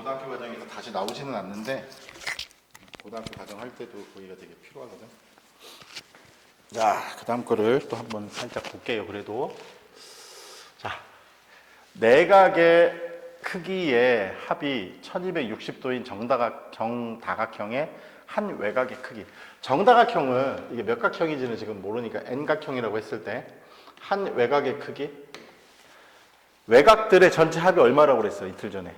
고등학교 과정에서 다시 나오지는 않는데 고등학교 과정 할 때도 거기가 되게 필요하거든. 자, 그 다음 거를 또 한번 살짝 볼게요. 그래도 자, 내각의 크기의 합이 1260도인 정다각형의 한 외곽의 크기. 정다각형은 이게 몇 각형인지는 지금 모르니까 n각형이라고 했을 때 한 외곽의 크기, 외곽들의 전체 합이 얼마라고 그랬어 이틀 전에?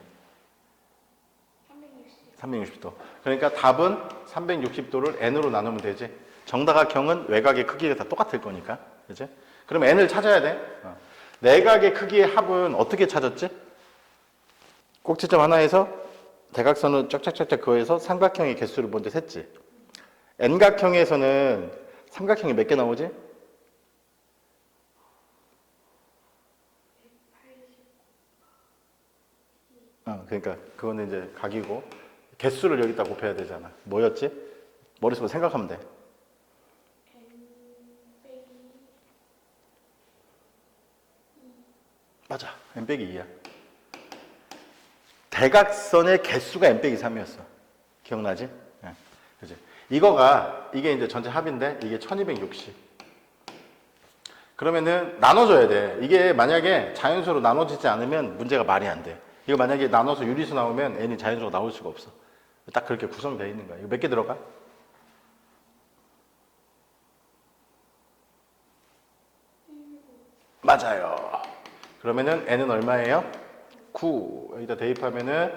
360도. 그러니까 답은 360도를 n으로 나누면 되지. 정다각형은 외곽의 크기가 다 똑같을 거니까. 그치? 그럼 n을 찾아야 돼. 내각의 크기의 합은 어떻게 찾았지? 꼭지점 하나에서 대각선을 쫙쫙쫙쫙 그어서 삼각형의 개수를 먼저 셌지. n각형에서는 삼각형이 몇 개 나오지? 그러니까 그거는 이제 각이고 개수를 여기다 곱해야 되잖아. 뭐였지? 머릿속으로 생각하면 돼. 맞아. n 빼기 2야. 대각선의 개수가 n 빼기 3이었어. 기억나지? 네. 그지? 이게 이제 전체 합인데 이게 1260. 그러면은 나눠줘야 돼. 이게 만약에 자연수로 나눠지지 않으면 문제가 말이 안 돼. 이거 만약에 나눠서 유리수 나오면 n이 자연수로 나올 수가 없어. 딱 그렇게 구성되어 있는 거야. 이거 몇 개 들어가? 맞아요. 그러면은 n은 얼마예요? 9. 여기다 대입하면은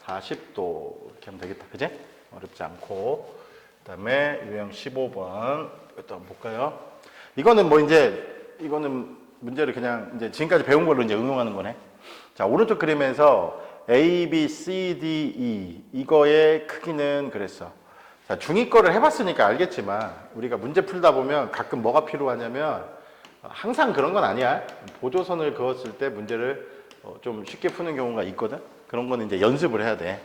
40도. 이렇게 하면 되겠다. 그지? 어렵지 않고. 그 다음에 유형 15번. 이것도 한번 볼까요? 이거는 뭐 이거는 문제를 그냥 이제 지금까지 배운 걸로 이제 응용하는 거네. 자, 오른쪽 그림에서 A, B, C, D, E. 이거의 크기는 그랬어. 자, 중2 거를 해봤으니까 알겠지만, 우리가 문제 풀다 보면 가끔 뭐가 필요하냐면, 항상 그런 건 아니야. 보조선을 그었을 때 문제를 좀 쉽게 푸는 경우가 있거든. 그런 거는 이제 연습을 해야 돼.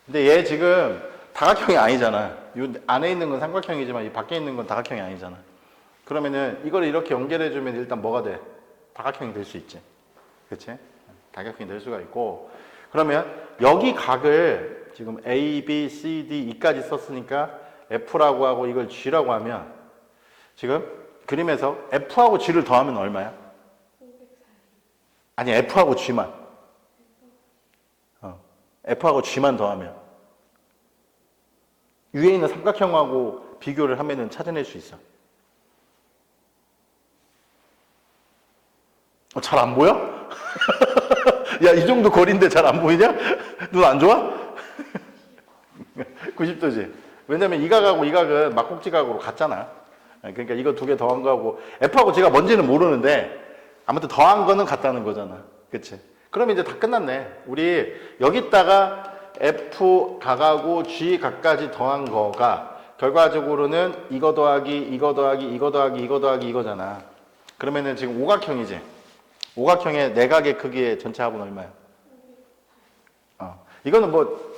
근데 얘 지금 다각형이 아니잖아. 이 안에 있는 건 삼각형이지만 이 밖에 있는 건 다각형이 아니잖아. 그러면은 이걸 이렇게 연결해주면 일단 뭐가 돼? 다각형이 될 수 있지. 그치? 다각형이 될 수가 있고. 그러면 여기 각을 지금 A, B, C, D, E까지 썼으니까 F라고 하고 이걸 G라고 하면 지금 그림에서 F하고 G를 더하면 얼마야? 아니, F하고 G만. F하고 G만 더하면. 위에 있는 삼각형하고 비교를 하면은 찾아낼 수 있어. 잘 안 보여? 야, 이 정도 거리인데 잘 안 보이냐? 눈 안 좋아? 90도지. 왜냐면 이 각하고 이 각은 막곡지 각으로 같잖아. 그러니까 이거 두 개 더한 거하고 F하고 G가 뭔지는 모르는데 아무튼 더한 거는 같다는 거잖아. 그치? 그럼 이제 다 끝났네. 우리 여기다가 F 각하고 G 각까지 더한 거가 결과적으로는 이거 더하기 이거 더하기 이거 더하기 이거 더하기 이거잖아. 그러면은 지금 오각형이지. 오각형의 내각의 크기의 전체 합은 얼마야? 이거는 뭐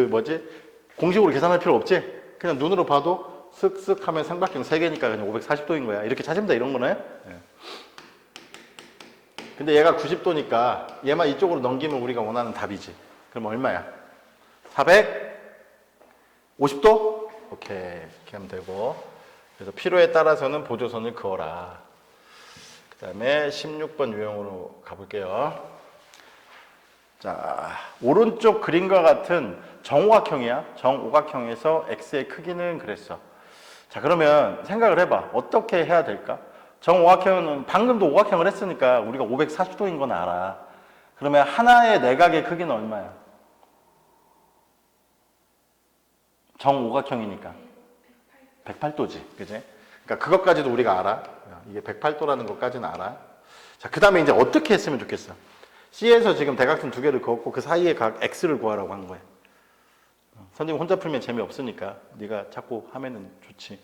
뭐지? 공식으로 계산할 필요 없지? 그냥 눈으로 봐도 쓱쓱 하면 삼각형 3개니까 그냥 540도인 거야. 이렇게 찾으면 돼, 이런 거네. 예. 근데 얘가 90도니까 얘만 이쪽으로 넘기면 우리가 원하는 답이지. 그럼 얼마야? 450도? 오케이. 이렇게 하면 되고. 그래서 필요에 따라서는 보조선을 그어라. 그 다음에 16번 유형으로 가볼게요. 자, 오른쪽 그림과 같은 정오각형이야. 정오각형에서 x의 크기는 그랬어. 자, 그러면 생각을 해봐. 어떻게 해야 될까? 정오각형은 방금도 오각형을 했으니까 우리가 540도인 건 알아. 그러면 하나의 내각의 크기는 얼마야? 정오각형이니까 108도지. 그지? 그러니까 그것까지도 우리가 알아. 이게 108도라는 것까지는 알아. 자, 그 다음에 이제 어떻게 했으면 좋겠어? C에서 지금 대각선 두 개를 그었고 그 사이에 각 X를 구하라고 한 거야. 선생님 혼자 풀면 재미없으니까 네가 자꾸 하면은 좋지.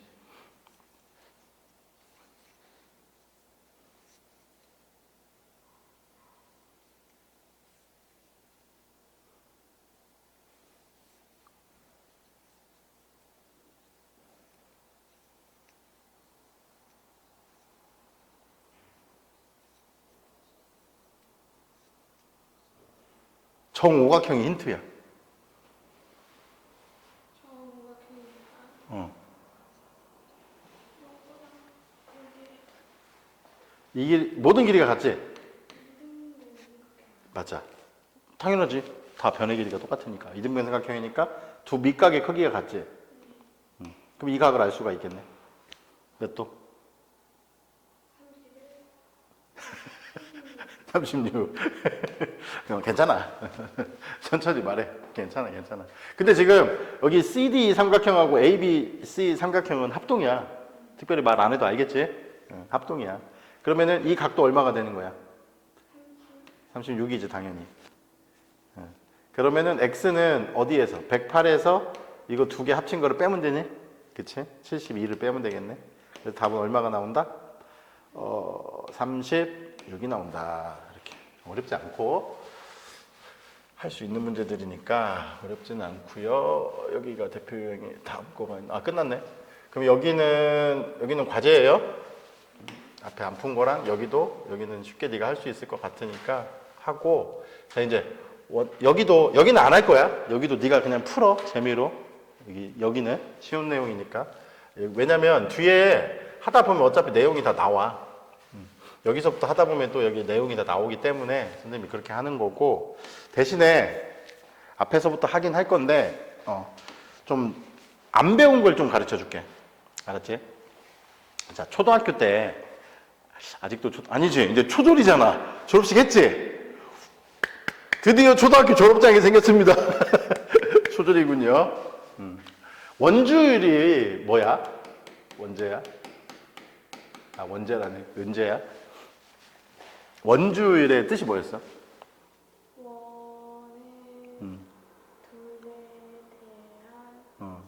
정오각형이 힌트야. 이게 모든 길이가 같지? 맞아. 당연하지. 다 변의 길이가 똑같으니까. 이등변 삼각형이니까 두 밑각의 크기가 같지. 그럼 이 각을 알 수가 있겠네. 몇 도? 36. 괜찮아. 천천히 말해. 괜찮아, 괜찮아. 근데 지금 여기 CD 삼각형하고 ABC 삼각형은 합동이야. 특별히 말 안 해도 알겠지? 합동이야. 그러면은 이 각도 얼마가 되는 거야? 36이지, 당연히. 그러면은 X는 어디에서? 108에서 이거 두 개 합친 거를 빼면 되니? 그치? 72를 빼면 되겠네. 그래서 답은 얼마가 나온다? 36이 나온다. 이렇게. 어렵지 않고 할 수 있는 문제들이니까 어렵지는 않고요. 여기가 대표 유형의 다음 거가 끝났네. 그럼 여기는 과제예요. 앞에 안 푼 거랑 여기는 쉽게 네가 할 수 있을 것 같으니까 하고, 자 이제 여기는 안 할 거야. 여기도 네가 그냥 풀어, 재미로. 여기는 쉬운 내용이니까. 왜냐면 뒤에 하다 보면 어차피 내용이 다 나와. 여기서부터 하다 보면 또 여기 내용이 다 나오기 때문에 선생님이 그렇게 하는 거고, 대신에 앞에서부터 하긴 할 건데 좀 안 배운 걸 좀 가르쳐 줄게. 알았지? 자, 초등학교 때 아직도 아니지, 이제 초졸이잖아. 졸업식 했지? 드디어 초등학교 졸업장이 생겼습니다. 초졸이군요. 원주율이 뭐야? 원제야? 원제라네. 은제야? 원주율의 뜻이 뭐였어? 원의 둘에 대한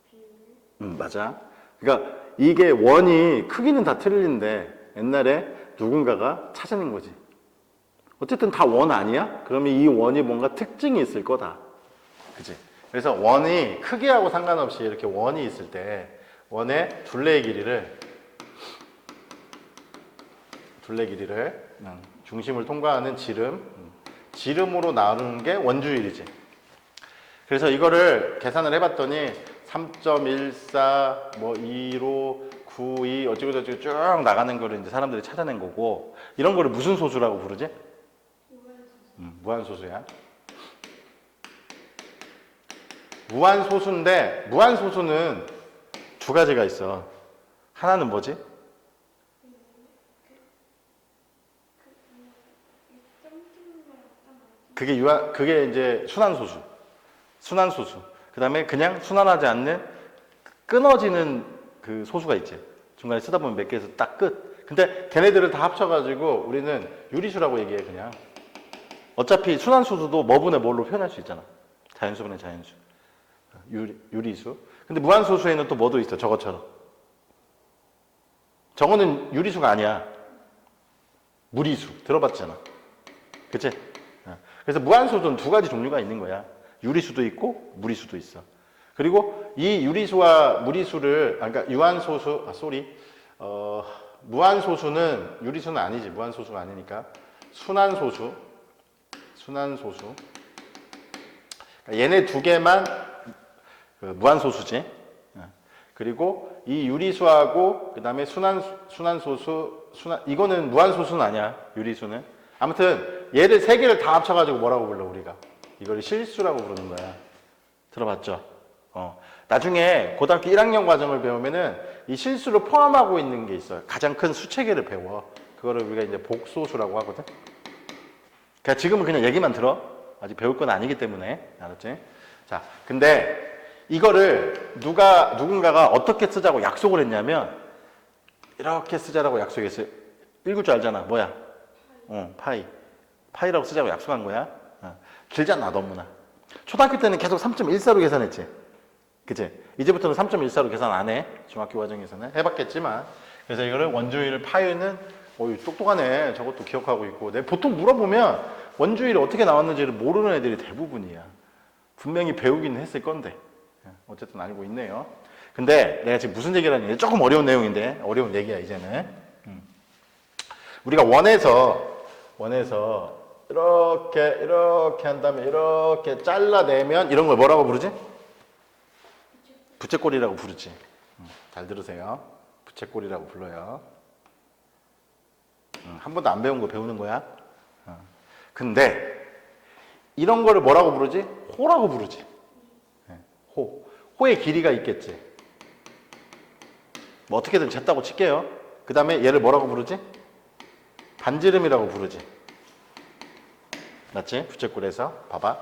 기름의 비율. 맞아. 그러니까 이게 원이 크기는 다 틀린데 옛날에 누군가가 찾아낸 거지. 어쨌든 다 원 아니야? 그러면 이 원이 뭔가 특징이 있을 거다. 그치? 그래서 원이 크기하고 상관없이 이렇게 원이 있을 때 원의 둘레의 길이를 중심을 통과하는 지름으로 나누는 게 원주율이지. 그래서 이거를 계산을 해봤더니 3.14, 2로 92 어쩌고저쩌고 쭉 나가는 거를 이제 사람들이 찾아낸 거고, 이런 거를 무슨 소수라고 부르지? 무한소수야. 무한소수인데 무한소수는 두 가지가 있어. 하나는 뭐지? 그게 이제 순환소수. 그 다음에 그냥 순환하지 않는 끊어지는 그 소수가 있지. 중간에 쓰다 보면 몇 개에서 딱 끝. 근데 걔네들을 다 합쳐가지고 우리는 유리수라고 얘기해, 그냥. 어차피 순환소수도 뭐분의 뭘로 표현할 수 있잖아. 자연수분의 자연수. 유리수. 근데 무한소수에는 또 뭐도 있어, 저것처럼. 저거는 유리수가 아니야. 무리수. 들어봤잖아. 그치? 그래서 무한소수는 두 가지 종류가 있는 거야. 유리수도 있고 무리수도 있어. 그리고 이 유리수와 무리수를, 그러니까 무한소수는 유리수는 아니지. 무한소수가 아니니까 순환소수. 그러니까 얘네 두 개만 무한소수지. 그리고 이 유리수하고 그 다음에 순환소수, 이거는 무한소수는 아니야. 유리수는. 아무튼 얘를 세 개를 다 합쳐가지고 뭐라고 불러, 우리가? 이걸 실수라고 부르는 거야. 들어봤죠? 나중에 고등학교 1학년 과정을 배우면은 이 실수를 포함하고 있는 게 있어요. 가장 큰 수체계를 배워. 그거를 우리가 이제 복소수라고 하거든. 그러니까 지금은 그냥 얘기만 들어. 아직 배울 건 아니기 때문에. 알았지? 자, 근데 이거를 누군가가 어떻게 쓰자고 약속을 했냐면, 이렇게 쓰자라고 약속했어요. 읽을 줄 알잖아. 뭐야? 파이라고 쓰자고 약속한 거야. 길잖아, 너무나. 초등학교 때는 계속 3.14로 계산했지. 그치? 이제부터는 3.14로 계산 안 해. 중학교 과정에서는. 해봤겠지만. 그래서 이거를 원주율 파이는, 똑똑하네. 저것도 기억하고 있고. 내가 보통 물어보면 원주율이 어떻게 나왔는지를 모르는 애들이 대부분이야. 분명히 배우기는 했을 건데. 어쨌든 알고 있네요. 근데 내가 지금 무슨 얘기를 하니? 조금 어려운 내용인데. 어려운 얘기야, 이제는. 우리가 원에서 이렇게 한 다음에 이렇게 잘라내면 이런 걸 뭐라고 부르지? 부채꼴이라고 부르지. 잘 들으세요. 부채꼴이라고 불러요. 한 번도 안 배운 거 배우는 거야. 근데 이런 거를 뭐라고 부르지? 호라고 부르지. 호. 호의 길이가 있겠지. 뭐 어떻게든 쟀다고 칠게요. 그 다음에 얘를 뭐라고 부르지? 반지름이라고 부르지. 맞지? 부채꼴에서 봐봐.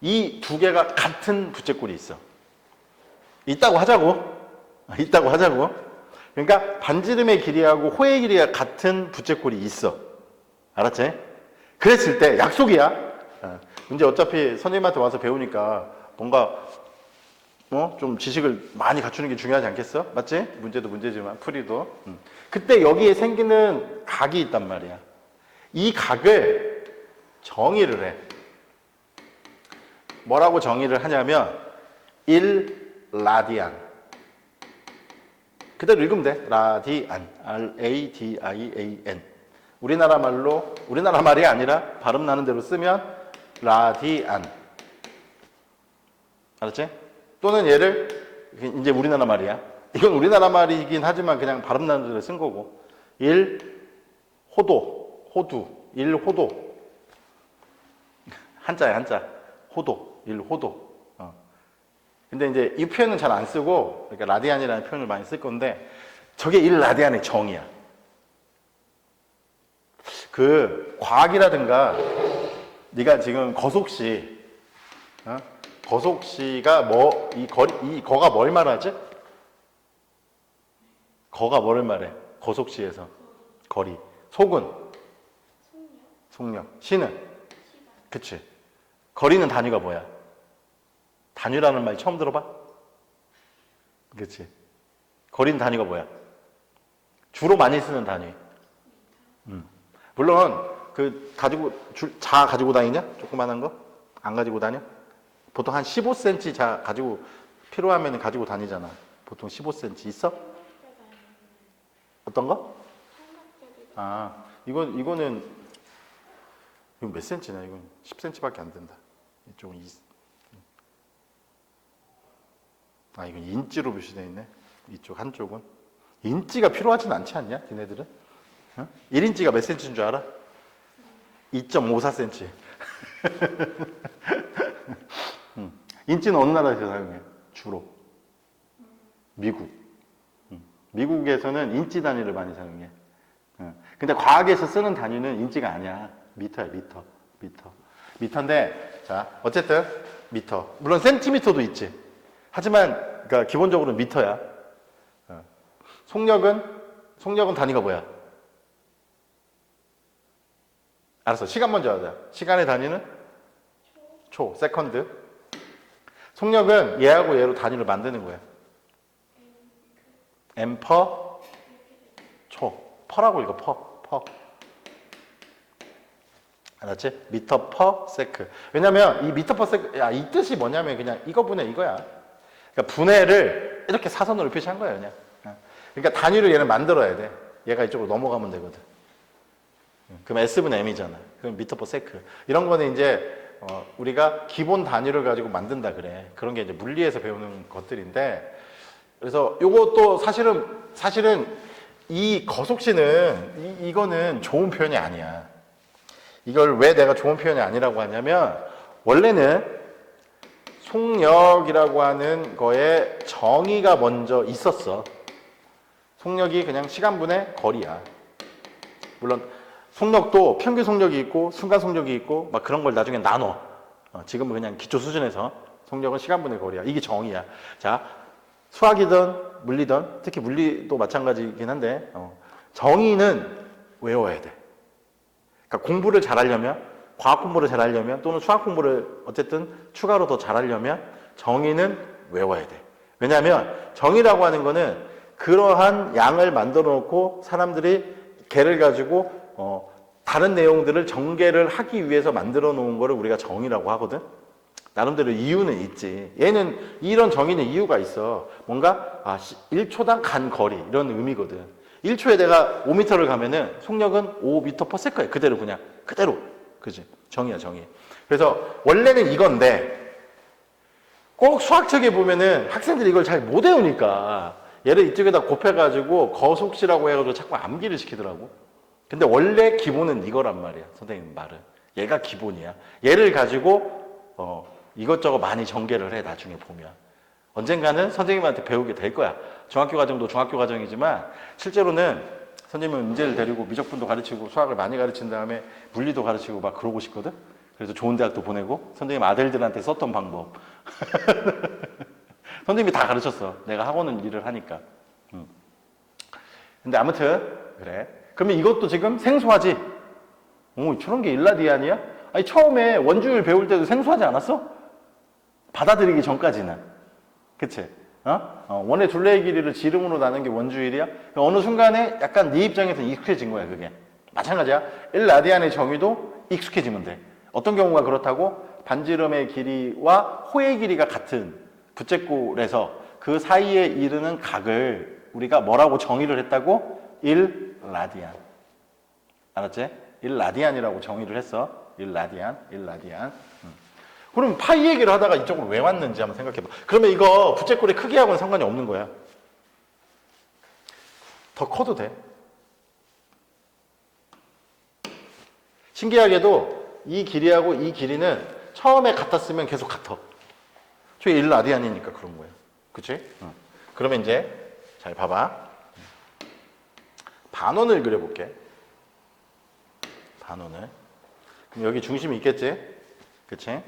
이 두 개가 같은 부채꼴이 있어. 있다고 하자고. 그러니까 반지름의 길이하고 호의 길이가 같은 부채꼴이 있어. 알았지? 그랬을 때 약속이야. 이제 어차피 선생님한테 와서 배우니까 뭔가 좀 지식을 많이 갖추는 게 중요하지 않겠어? 맞지? 문제도 문제지만 풀이도. 그때 여기에 생기는 각이 있단 말이야. 이 각을 정의를 해. 뭐라고 정의를 하냐면 1라디안. 그대로 읽으면 돼. 라디안. R-A-D-I-A-N. 우리나라 말이 아니라 발음 나는 대로 쓰면 라디안. 알았지? 또는 얘를 이제 우리나라 말이야. 이건 우리나라 말이긴 하지만 그냥 발음 나는 대로 쓴 거고. 1호도. 1호도. 한자야, 한자. 호도. 1호도. 근데 이제 이 표현은 잘 안 쓰고, 그러니까 라디안이라는 표현을 많이 쓸 건데, 저게 1라디안의 정의야. 그 과학이라든가 네가 지금 거속시, 거속시가 이 거가 뭘 말하지? 거가 뭐를 말해? 거속시에서 거리. 속은 속력. 시는 그치. 거리는 단위가 뭐야? 단위라는 말 처음 들어봐? 그치. 거리는 단위가 뭐야? 주로 많이 쓰는 단위. 물론 자 가지고 다니냐? 조그만한 거? 안 가지고 다녀? 보통 한 15cm 자 가지고 필요하면 가지고 다니잖아. 보통 15cm 있어? 어떤 거? 이거는 몇 cm냐? 이건 10cm밖에 안 된다. 이쪽은 이건 인치로 표시되어 있네. 이쪽 한쪽은 인치가 필요하진 않지 않냐? 걔네들은? 1인치가 몇 cm인 줄 알아? 2.54cm. 인치는 어느 나라에서 사용해? 주로 미국. 미국에서는 인치 단위를 많이 사용해. 근데 과학에서 쓰는 단위는 인치가 아니야. 미터야, 미터. 미터인데, 자, 어쨌든 미터. 물론 센티미터도 있지. 하지만 그러니까 기본적으로 미터야. 속력은 단위가 뭐야? 알았어. 시간 먼저 하자. 시간의 단위는 초, 세컨드. 속력은 얘하고 얘로 단위를 만드는 거야. 앰퍼 초. 퍼라고 읽어. 퍼. 알았지? 미터 퍼 세크. 왜냐면 이 미터 퍼 세크, 이 뜻이 뭐냐면 그냥 이거분의 이거야. 그러니까 분해를 이렇게 사선으로 표시한 거야, 그냥. 그러니까 단위를 얘는 만들어야 돼. 얘가 이쪽으로 넘어가면 되거든. 그럼 S분의 M이잖아. 그럼 미터 퍼 세크. 이런 거는 이제 우리가 기본 단위를 가지고 만든다 그래. 그런 게 이제 물리에서 배우는 것들인데, 그래서 요것도 사실은 이 거속시는 이거는 좋은 표현이 아니야. 이걸 왜 내가 좋은 표현이 아니라고 하냐면, 원래는 속력이라고 하는 거에 정의가 먼저 있었어. 속력이 그냥 시간분의 거리야. 물론 속력도 평균 속력이 있고 순간 속력이 있고 막 그런 걸 나중에 나눠. 지금은 그냥 기초 수준에서 속력은 시간분의 거리야. 이게 정의야. 자, 수학이든 물리든, 특히 물리도 마찬가지긴 한데 정의는 외워야 돼. 그러니까 공부를 잘하려면, 과학 공부를 잘하려면, 또는 수학 공부를 어쨌든 추가로 더 잘하려면 정의는 외워야 돼. 왜냐하면 정의라고 하는 거는 그러한 양을 만들어 놓고 사람들이 걔를 가지고 다른 내용들을 전개를 하기 위해서 만들어 놓은 거를 우리가 정의라고 하거든. 나름대로 이유는 있지. 얘는 이런 정의는 이유가 있어. 뭔가 1초당 간 거리 이런 의미거든. 1초에 내가 5m를 가면은 속력은 5m/s야. 그대로 그냥 그대로 그지? 정의야, 정의. 그래서 원래는 이건데 꼭 수학책에 보면은 학생들이 이걸 잘 못 외우니까 얘를 이쪽에다 곱해가지고 거속시라고 해가지고 자꾸 암기를 시키더라고. 근데 원래 기본은 이거란 말이야. 선생님 말은. 얘가 기본이야. 얘를 가지고 이것저것 많이 전개를 해. 나중에 보면. 언젠가는 선생님한테 배우게 될 거야. 중학교 과정도 중학교 과정이지만 실제로는 선생님은 문제를 데리고 미적분도 가르치고 수학을 많이 가르친 다음에 물리도 가르치고 막 그러고 싶거든. 그래서 좋은 대학도 보내고 선생님 아들들한테 썼던 방법. 선생님이 다 가르쳤어. 내가 학원은 일을 하니까. 근데 아무튼 그래. 그러면 이것도 지금 생소하지? 오, 저런 게 일라디안이야? 아니 처음에 원주율 배울 때도 생소하지 않았어? 받아들이기 전까지는. 그치? 원의 둘레의 길이를 지름으로 나눈 게 원주율이야? 어느 순간에 약간 네 입장에서 익숙해진 거야, 그게. 마찬가지야. 1라디안의 정의도 익숙해지면 돼. 어떤 경우가 그렇다고? 반지름의 길이와 호의 길이가 같은 부채꼴에서 그 사이에 이르는 각을 우리가 뭐라고 정의를 했다고? 1라디안. 알았지? 1라디안이라고 정의를 했어. 1라디안. 그럼 파이 얘기를 하다가 이쪽으로 왜 왔는지 한번 생각해봐. 그러면 이거 부채꼴의 크기하고는 상관이 없는 거야. 더 커도 돼. 신기하게도 이 길이하고 이 길이는 처음에 같았으면 계속 같아. 저게 1라디안이니까 그런 거야. 그치? 그러면 이제 잘 봐봐. 반원을 그려볼게. 반원을. 그럼 여기 중심이 있겠지? 그치?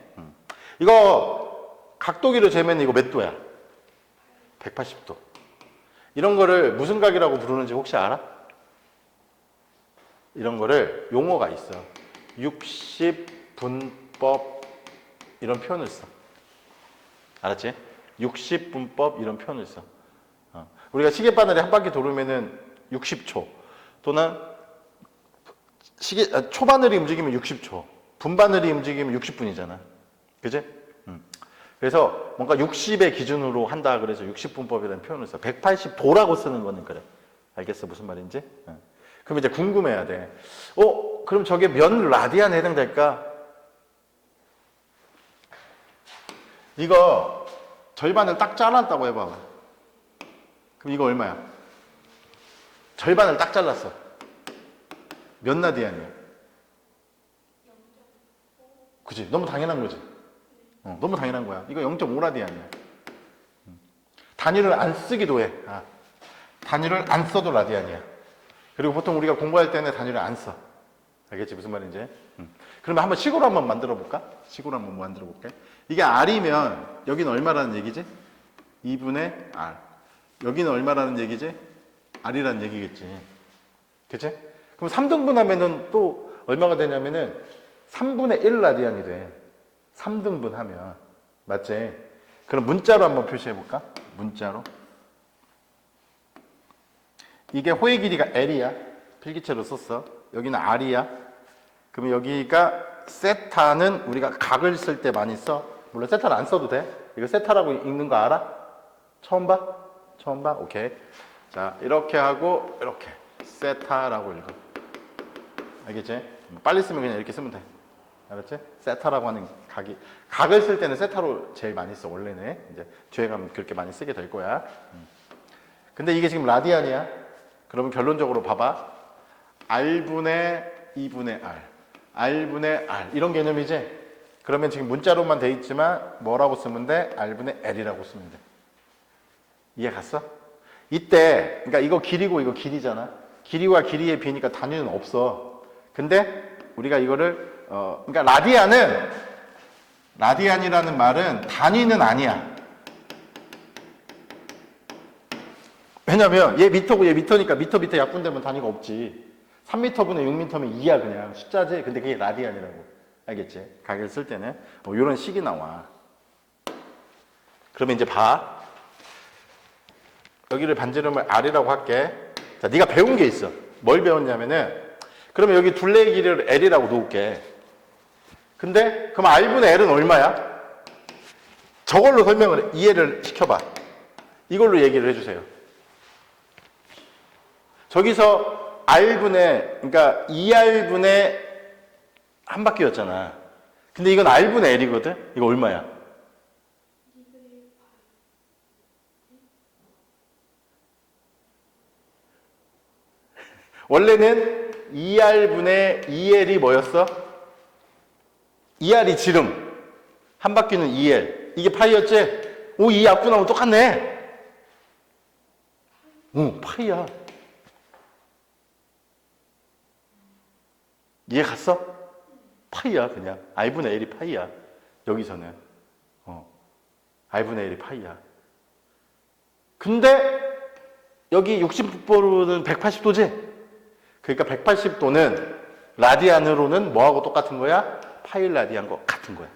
이거 각도기로 재면 이거 몇 도야? 180도. 이런 거를 무슨 각이라고 부르는지 혹시 알아? 이런 거를 용어가 있어. 60분법 이런 표현을 써. 알았지? 60분법 이런 표현을 써. 우리가 시계바늘이 한 바퀴 돌으면은 60초 또는 초바늘이 움직이면 60초, 분바늘이 움직이면 60분이잖아. 그지? 그래서 뭔가 60의 기준으로 한다 그래서 60분법이라는 표현을 써. 180도라고 쓰는 거는 그래. 알겠어? 무슨 말인지? 그럼 이제 궁금해야 돼. 그럼 저게 몇 라디안에 해당될까? 이거 절반을 딱 잘랐다고 해봐. 그럼 이거 얼마야? 절반을 딱 잘랐어. 몇 라디안이야? 그치? 너무 당연한 거지? 너무 당연한 거야. 이거 0.5라디안이야. 단위를 안 쓰기도 해. 단위를 안 써도 라디안이야. 그리고 보통 우리가 공부할 때는 단위를 안 써. 알겠지? 무슨 말인지? 그러면 한번 식으로 한번 만들어 볼까? 식으로 한번 만들어 볼게. 이게 R이면 여기는 얼마라는 얘기지? 2분의 R. 여기는 얼마라는 얘기지? R이라는 얘기겠지. 그치? 그럼 3등분 하면은 또 얼마가 되냐면은 3분의 1 라디안이 돼. 3등분 하면. 맞지? 그럼 문자로 한번 표시해 볼까? 문자로. 이게 호의 길이가 L이야. 필기체로 썼어. 여기는 R이야. 그러면 여기가 세타는 우리가 각을 쓸 때 많이 써. 물론 세타를 안 써도 돼. 이거 세타라고 읽는 거 알아? 처음 봐? 처음 봐? 오케이. 자, 이렇게 하고 이렇게 세타라고 읽어. 알겠지? 빨리 쓰면 그냥 이렇게 쓰면 돼. 알았지? 세타라고 하는 각을 쓸 때는 세타로 제일 많이 써. 원래는 이제 뒤에 가면 그렇게 많이 쓰게 될 거야. 근데 이게 지금 라디안이야. 그러면 결론적으로 봐봐. R분의 2분의 R, R분의 R 이런 개념이지? 그러면 지금 문자로만 돼 있지만 뭐라고 쓰면 돼? R분의 L이라고 쓰면 돼. 이해 갔어? 이때 그러니까 이거 길이고 이거 길이잖아. 길이와 길이의 비니까 단위는 없어. 근데 우리가 이거를 그러니까 라디안이라는 말은 단위는 아니야. 왜냐면 얘 미터고 얘 미터니까 미터 밑에 약분되면 단위가 없지. 3m분의 6m면 2야 그냥 숫자지. 근데 그게 라디안이라고. 알겠지? 가격을 쓸 때는 이런 식이 나와. 그러면 이제 봐. 여기를 반지름을 R이라고 할게. 자, 네가 배운 게 있어. 뭘 배웠냐면은 그러면 여기 둘레의 길이를 L이라고 놓을게. 근데 그럼 R분의 L은 얼마야? 저걸로 설명을 이해를 시켜봐. 이걸로 얘기를 해주세요. 저기서 R분의 그러니까 2R분의 한 바퀴였잖아. 근데 이건 R분의 L이거든? 이거 얼마야? 원래는 2R분의 2L이 뭐였어? 2R이 지름. 한 바퀴는 2L. 이게 파이였지? 오, 이 약분하고 똑같네. 오, 파이야. 이해 갔어? 파이야, 그냥. R분의 L이 파이야. 여기서는. R분의 L이 파이야. 근데, 여기 60도로는 180도지? 그러니까 180도는 라디안으로는 뭐하고 똑같은 거야? 파이 라디안과 같은 거야.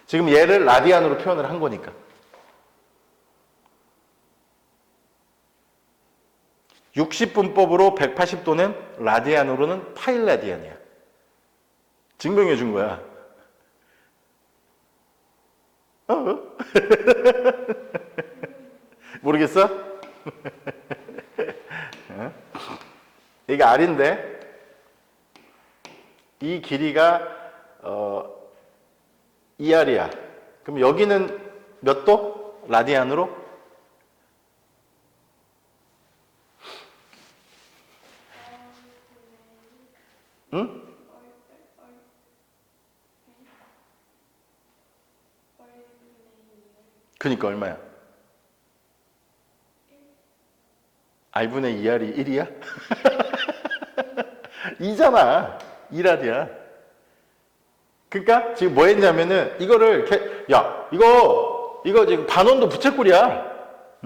지금 얘를 라디안으로 표현을 한 거니까. 60분법으로 180도는 라디안으로는 파이 라디안이야. 증명해 준 거야. 모르겠어? 이게 R인데 이 길이가 2R이야. 그럼 여기는 몇 도? 라디안으로? 응? 그니까 얼마야? R분의 2R이 1이야? 2잖아. 2R이야. 그러니까 지금 뭐 했냐면은 이거를 이렇게 야 이거 지금 반원도 부채꼴이야.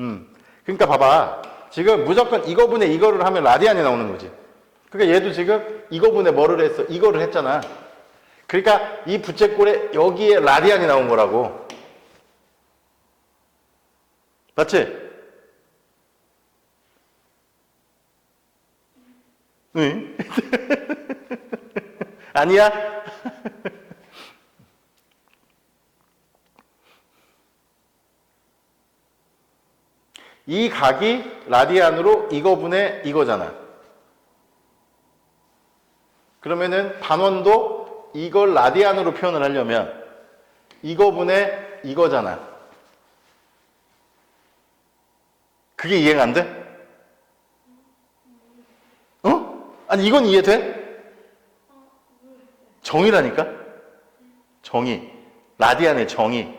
그러니까 봐봐. 지금 무조건 이거분의 이거를 하면 라디안이 나오는 거지. 그러니까 얘도 지금 이거분의 뭐를 했어? 이거를 했잖아. 그러니까 이 부채꼴에 여기에 라디안이 나온 거라고. 맞지? 응? 아니야? 이 각이 라디안으로 이거분의 이거잖아. 그러면은 반원도 이걸 라디안으로 표현을 하려면 이거분의 이거잖아. 그게 이해가 안 돼? 아니 이건 이해돼? 정의라니까? 정의. 라디안의 정의.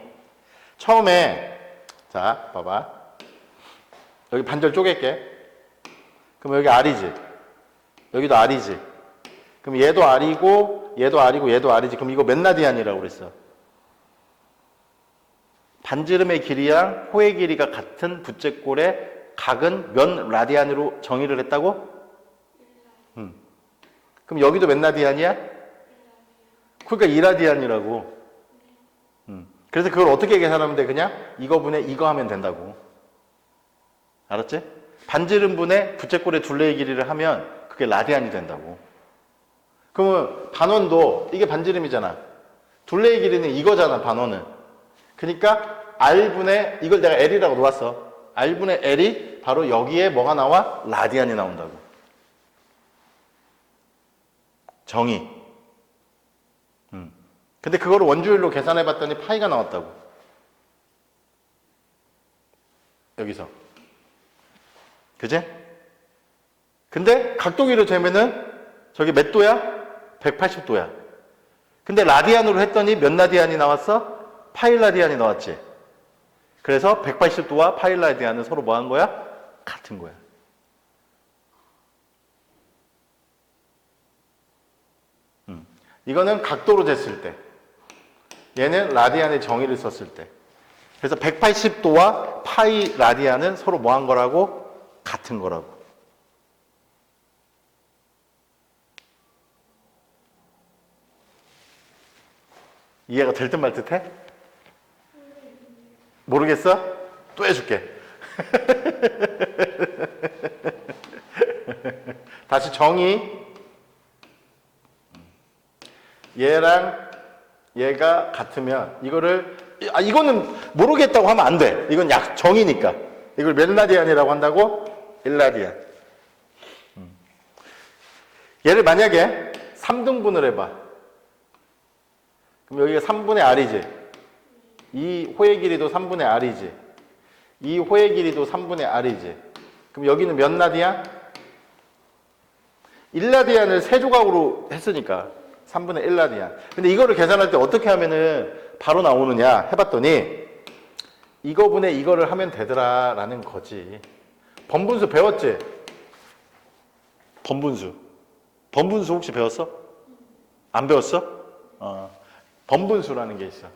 처음에 자 봐봐. 여기 반절 쪼갤게. 그럼 여기 R이지. 여기도 R이지. 그럼 얘도 R이고 얘도 R이고 얘도 R이지. 그럼 이거 몇 라디안이라고 그랬어? 반지름의 길이랑 호의 길이가 같은 부채꼴의 각은 몇 라디안으로 정의를 했다고? 그럼 여기도 몇 라디안이야? 그러니까 2라디안이라고. 그래서 그걸 어떻게 계산하면 돼? 그냥 이거분의 이거 하면 된다고. 알았지? 반지름분의 부채꼴의 둘레의 길이를 하면 그게 라디안이 된다고. 그러면 반원도 이게 반지름이잖아. 둘레의 길이는 이거잖아, 반원은. 그러니까 R분의 이걸 내가 L이라고 놓았어. R분의 L이 바로 여기에 뭐가 나와? 라디안이 나온다고. 정의. 근데 그거를 원주율로 계산해 봤더니 파이가 나왔다고. 여기서. 그지? 근데 각도기로 재면은 저게 몇 도야? 180도야. 근데 라디안으로 했더니 몇 라디안이 나왔어? 파이 라디안이 나왔지. 그래서 180도와 파이 라디안은 서로 뭐 한 거야? 같은 거야. 이거는 각도로 쟀을 때. 얘는 라디안의 정의를 썼을 때. 그래서 180도와 파이 라디안은 서로 뭐 한 거라고? 같은 거라고. 이해가 될 듯 말 듯해? 모르겠어? 또 해줄게. 다시 정의. 얘랑 얘가 같으면 이거를 이거는 모르겠다고 하면 안 돼. 이건 정의니까. 이걸 몇 라디안이라고 한다고? 1라디안. 얘를 만약에 3등분을 해봐. 그럼 여기가 3분의 r이지. 이 호의 길이도 3분의 r이지. 이 호의 길이도 3분의 r이지. 그럼 여기는 몇 라디안? 1라디안을 세 조각으로 했으니까 3분의 1라디안. 근데 이거를 계산할 때 어떻게 하면은 바로 나오느냐 해봤더니 이거분의 이거를 하면 되더라 라는 거지. 번분수 배웠지? 번분수. 번분수 혹시 배웠어? 안 배웠어? 번분수라는 게 있어.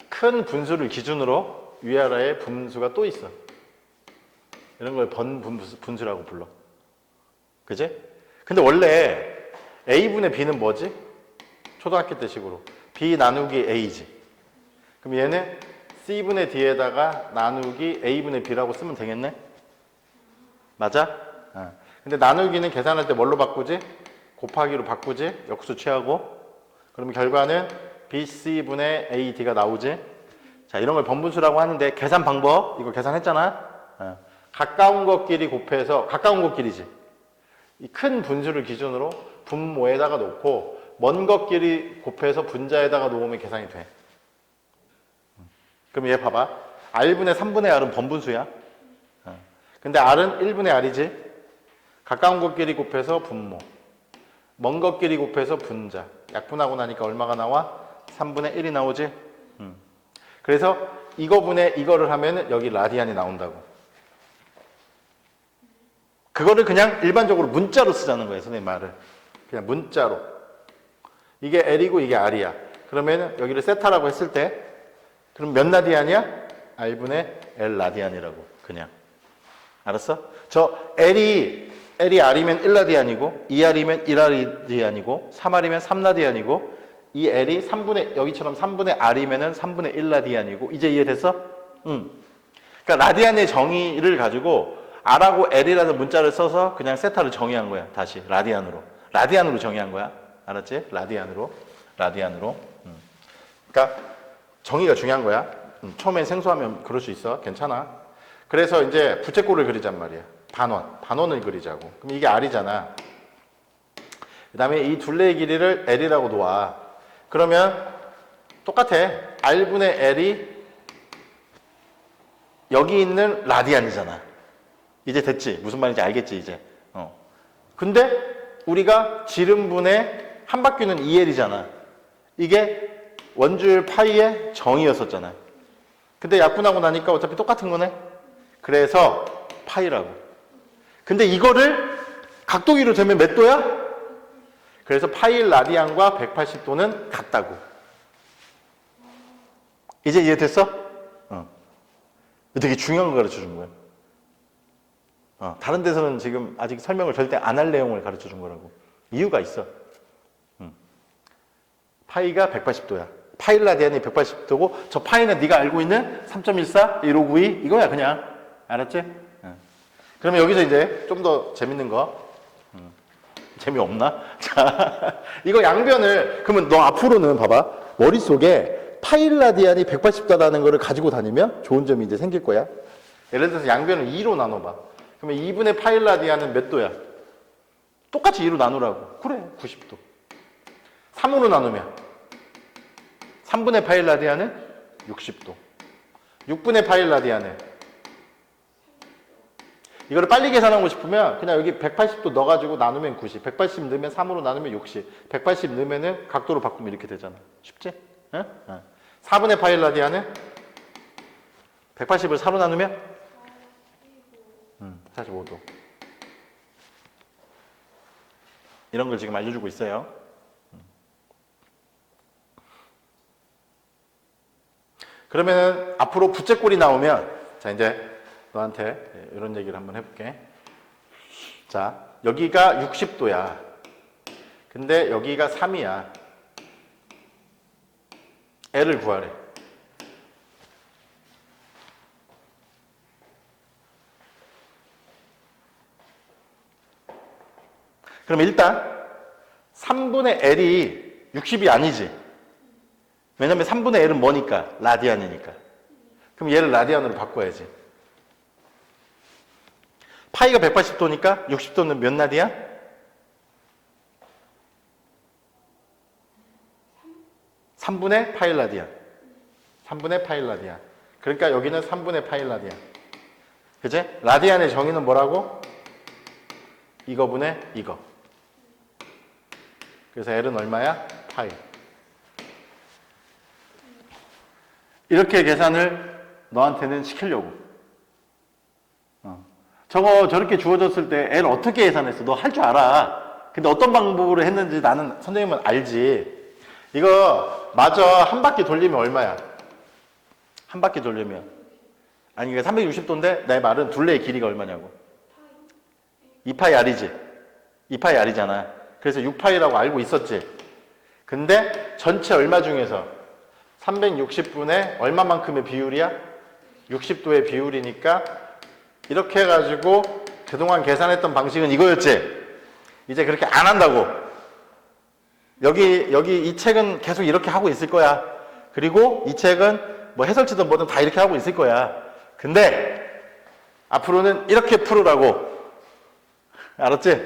큰 분수를 기준으로 위아래에 분수가 또 있어. 이런 걸 번분수라고 불러. 그지? 근데 원래 A분의 B는 뭐지? 초등학교 때 식으로. B 나누기 A지. 그럼 얘는 C분의 D에다가 나누기 A분의 B라고 쓰면 되겠네? 맞아? 근데 나누기는 계산할 때 뭘로 바꾸지? 곱하기로 바꾸지? 역수 취하고. 그럼 결과는 BC분의 AD가 나오지? 자, 이런 걸 번분수라고 하는데 계산 방법, 이거 계산했잖아? 가까운 것끼리 곱해서, 가까운 것끼리지. 이 큰 분수를 기준으로 분모에다가 놓고 먼 것끼리 곱해서 분자에다가 놓으면 계산이 돼. 그럼 얘 봐봐. R분의 3분의 R은 번분수야. 근데 R은 1분의 R이지. 가까운 것끼리 곱해서 분모. 먼 것끼리 곱해서 분자. 약분하고 나니까 얼마가 나와? 3분의 1이 나오지. 그래서 이거분의 이거를 하면 여기 라디안이 나온다고. 그거를 그냥 일반적으로 문자로 쓰자는 거예요, 선생님 말을. 그냥 문자로. 이게 L이고 이게 R이야. 그러면 여기를 세타라고 했을 때 그럼 몇 라디안이야? R분의 L 라디안이라고. 그냥. 알았어? 저 L이 R이면 1라디안이고 2R이면 1라디안이고 3R이면 3라디안이고 이 L이 3분의 여기처럼 3분의 R이면은 3분의 1라디안이고 이제 이해됐어? 응. 그러니까 라디안의 정의를 가지고 R하고 L이라는 문자를 써서 그냥 세타를 정의한 거야. 다시 라디안으로. 라디안으로 정의한 거야. 알았지? 라디안으로. 그러니까 정의가 중요한 거야. 처음엔 생소하면 그럴 수 있어. 괜찮아. 그래서 이제 부채꼴을 그리잔 말이야. 반원을 그리자고. 그럼 이게 R이잖아. 그 다음에 이 둘레의 길이를 L이라고 놓아. 그러면 똑같아. R분의 L이 여기 있는 라디안이잖아. 이제 됐지? 무슨 말인지 알겠지 이제? 근데 우리가 지름분의 한 바퀴는 2L이잖아. 이게 원주율 파이의 정의였었잖아. 근데 약분하고 나니까 어차피 똑같은 거네. 그래서 파이라고. 근데 이거를 각도기로 되면 몇 도야? 그래서 파이 라디안과 180도는 같다고. 이제 이해됐어? 되게 중요한 거 가르쳐 준 거야. 다른 데서는 지금 아직 설명을 절대 안 할 내용을 가르쳐 준 거라고. 이유가 있어. 파이가 180도야. 파이 라디안이 180도고 저 파이는 네가 알고 있는 3.14, 1592 이거야 그냥. 알았지? 그러면 여기서 이제 좀 더 재밌는 거. 재미없나? 자, 이거 양변을 그러면 너 앞으로는 봐봐. 머릿속에 파이 라디안이 180도라는 거를 가지고 다니면 좋은 점이 이제 생길 거야. 예를 들어서 양변을 2로 나눠봐. 그러면 2분의 파이 라디안은 몇 도야? 똑같이 2로 나누라고. 그래, 90도. 3으로 나누면 3분의 파이 라디안은 60도. 6분의 파이 라디안은 이거를 빨리 계산하고 싶으면 그냥 여기 180도 넣어가지고 나누면 90, 180 넣으면 3으로 나누면 60, 180 넣으면은 각도로 바꾸면 이렇게 되잖아. 쉽지? 응? 4분의 파이 라디안은 180을 4로 나누면 45도. 이런 걸 지금 알려주고 있어요. 그러면은 앞으로 부채꼴이 나오면 자 이제 너한테 이런 얘기를 한번 해볼게. 자 여기가 60도야. 근데 여기가 3이야. L을 구하래. 그럼 일단 3분의 L이 60이 아니지. 왜냐면 3분의 L은 뭐니까? 라디안이니까. 그럼 얘를 라디안으로 바꿔야지. 파이가 180도니까 60도는 몇 라디안? 3분의 파이 라디안. 3분의 파이 라디안. 그러니까 여기는 3분의 파이 라디안. 그치? 라디안의 정의는 뭐라고? 이거분의 이거. 그래서 L은 얼마야? 파이. 이렇게 계산을 너한테는 시키려고. 저거 저렇게 주어졌을 때 L 어떻게 계산했어? 너 할 줄 알아. 근데 어떤 방법으로 했는지 나는 선생님은 알지. 이거 마저 한 바퀴 돌리면 얼마야? 한 바퀴 돌리면. 아니, 이게 360도인데 내 말은 둘레의 길이가 얼마냐고. 2파이 R이지. 2파이 R이잖아. 그래서 6파이라고 알고 있었지. 근데 전체 얼마 중에서 360분의 얼마만큼의 비율이야? 60도의 비율이니까 이렇게 해가지고 그동안 계산했던 방식은 이거였지. 이제 그렇게 안 한다고. 여기 이 책은 계속 이렇게 하고 있을 거야. 그리고 이 책은 뭐 해설지든 뭐든 다 이렇게 하고 있을 거야. 근데 앞으로는 이렇게 풀으라고. 알았지?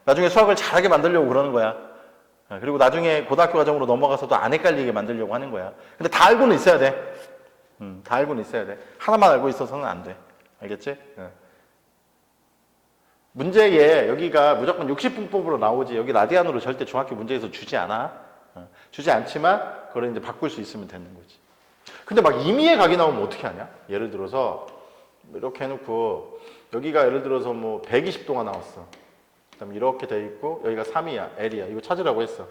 나중에 수학을 잘하게 만들려고 그러는 거야. 그리고 나중에 고등학교 과정으로 넘어가서도 안 헷갈리게 만들려고 하는 거야. 근데 다 알고는 있어야 돼. 다 알고는 있어야 돼. 하나만 알고 있어서는 안 돼. 알겠지? 문제에 여기가 무조건 60분법으로 나오지. 여기 라디안으로 절대 중학교 문제에서 주지 않아. 주지 않지만 그걸 이제 바꿀 수 있으면 되는 거지. 근데 막 임의의 각이 나오면 어떻게 하냐? 예를 들어서 이렇게 해놓고 여기가 예를 들어서 뭐 120도가 나왔어. 그다음에 이렇게 돼 있고 여기가 3이야, L이야. 이거 찾으라고 했어.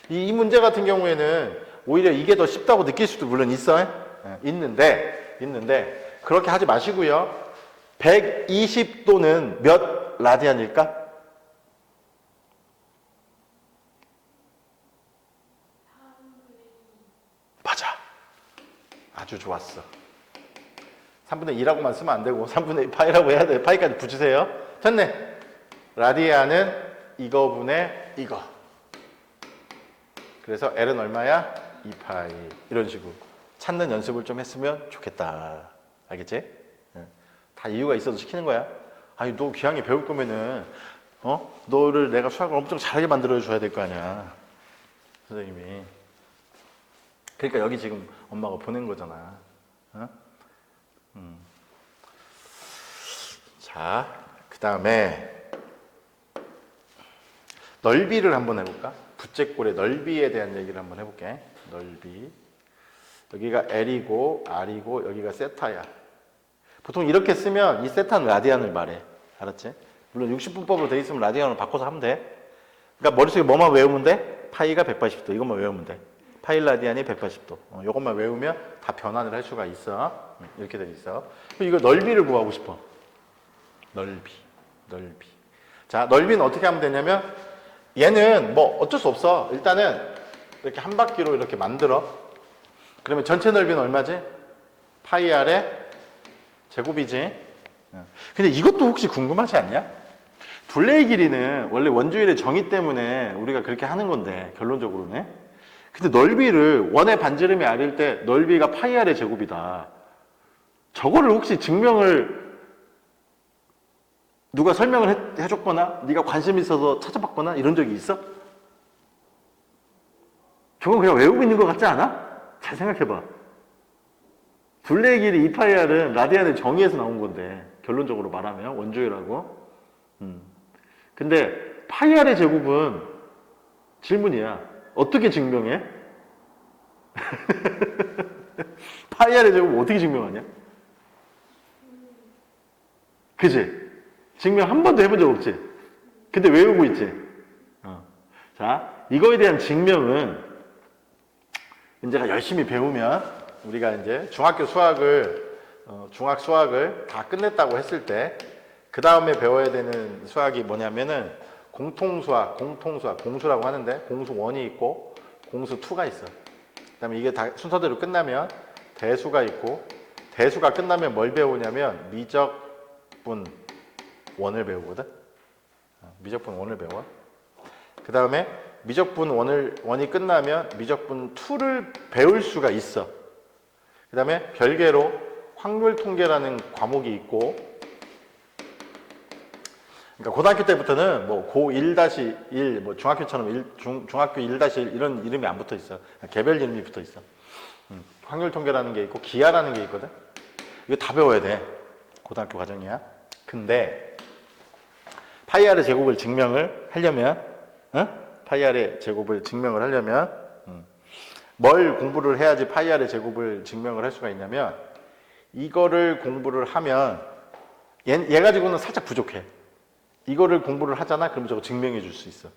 이 문제 같은 경우에는 오히려 이게 더 쉽다고 느낄 수도 물론 있어. 있는데 그렇게 하지 마시고요. 120도는 몇 라디안일까? 맞아. 아주 좋았어. 3분의 2라고만 쓰면 안 되고 3분의 2 파이라고 해야 돼. 파이까지 붙이세요. 됐네. 라디안은 이거분의 이거. 그래서 L은 얼마야? 2파이. 이런 식으로 찾는 연습을 좀 했으면 좋겠다. 알겠지? 다 이유가 있어서 시키는 거야. 아니, 너 기왕에 배울 거면은 너를 내가 수학을 엄청 잘하게 만들어줘야 될 거 아니야. 선생님이. 그러니까 여기 지금 엄마가 보낸 거잖아. 자, 그 다음에 넓이를 한번 해볼까? 부채꼴의 넓이에 대한 얘기를 한번 해볼게. 넓이. 여기가 L이고 R이고 여기가 세타야. 보통 이렇게 쓰면 이 세타는 라디안을 말해. 알았지? 물론 60분법으로 돼 있으면 라디안으로 바꿔서 하면 돼. 그러니까 머릿속에 뭐만 외우면 돼? 파이가 180도. 이것만 외우면 돼. 파이 라디안이 180도. 이것만 외우면 다 변환을 할 수가 있어. 이렇게 돼 있어. 이거 넓이를 구하고 싶어. 넓이. 자, 넓이는 어떻게 하면 되냐면 얘는 뭐 어쩔 수 없어. 일단은 이렇게 한 바퀴로 이렇게 만들어. 그러면 전체 넓이는 얼마지? 파이 R의 제곱이지. 근데 이것도 혹시 궁금하지 않냐? 둘레의 길이는 원래 원주율의 정의 때문에 우리가 그렇게 하는 건데 결론적으로는. 근데 넓이를 원의 반지름이 R일 때 넓이가 파이 R의 제곱이다. 저거를 혹시 증명을 누가 설명을 해줬거나 네가 관심 있어서 찾아봤거나 이런 적이 있어? 저건 그냥 외우고 있는 것 같지 않아? 잘 생각해봐. 둘레의 길이 2파이R은 라디안의 정의에서 나온 건데 결론적으로 말하면 원주율하고. 근데 파이R의 제곱은 질문이야. 어떻게 증명해? 파이R의 제곱은 어떻게 증명하냐? 그치? 증명 한 번도 해본 적 없지? 근데 외우고 있지? 자, 이거에 대한 증명은 이제가 열심히 배우면 우리가 이제 중학 수학을 다 끝냈다고 했을 때 그 다음에 배워야 되는 수학이 뭐냐면은 공수라고 하는데 공수 1이 있고 공수 2가 있어. 그 다음에 이게 다 순서대로 끝나면 대수가 있고 대수가 끝나면 뭘 배우냐면 미적분 1을 배우거든. 미적분 1을 배워. 그 다음에 미적분 1이 끝나면 미적분 2를 배울 수가 있어. 그 다음에 별개로 확률 통계라는 과목이 있고, 그러니까 고등학교 때부터는 뭐 고1-1, 뭐 중학교처럼 중학교 1-1 이런 이름이 안 붙어 있어. 개별 이름이 붙어 있어. 확률 통계라는 게 있고 기하라는 게 있거든. 이거 다 배워야 돼. 고등학교 과정이야. 근데 파이 r의 제곱을 증명을 하려면, 파이 r의 제곱을 증명을 하려면 뭘 공부를 해야지 파이 r의 제곱을 증명을 할 수가 있냐면, 이거를 공부를 하면 얘 가지고는 살짝 부족해. 이거를 공부를 하잖아. 그러면 저거 증명해 줄 수 있어.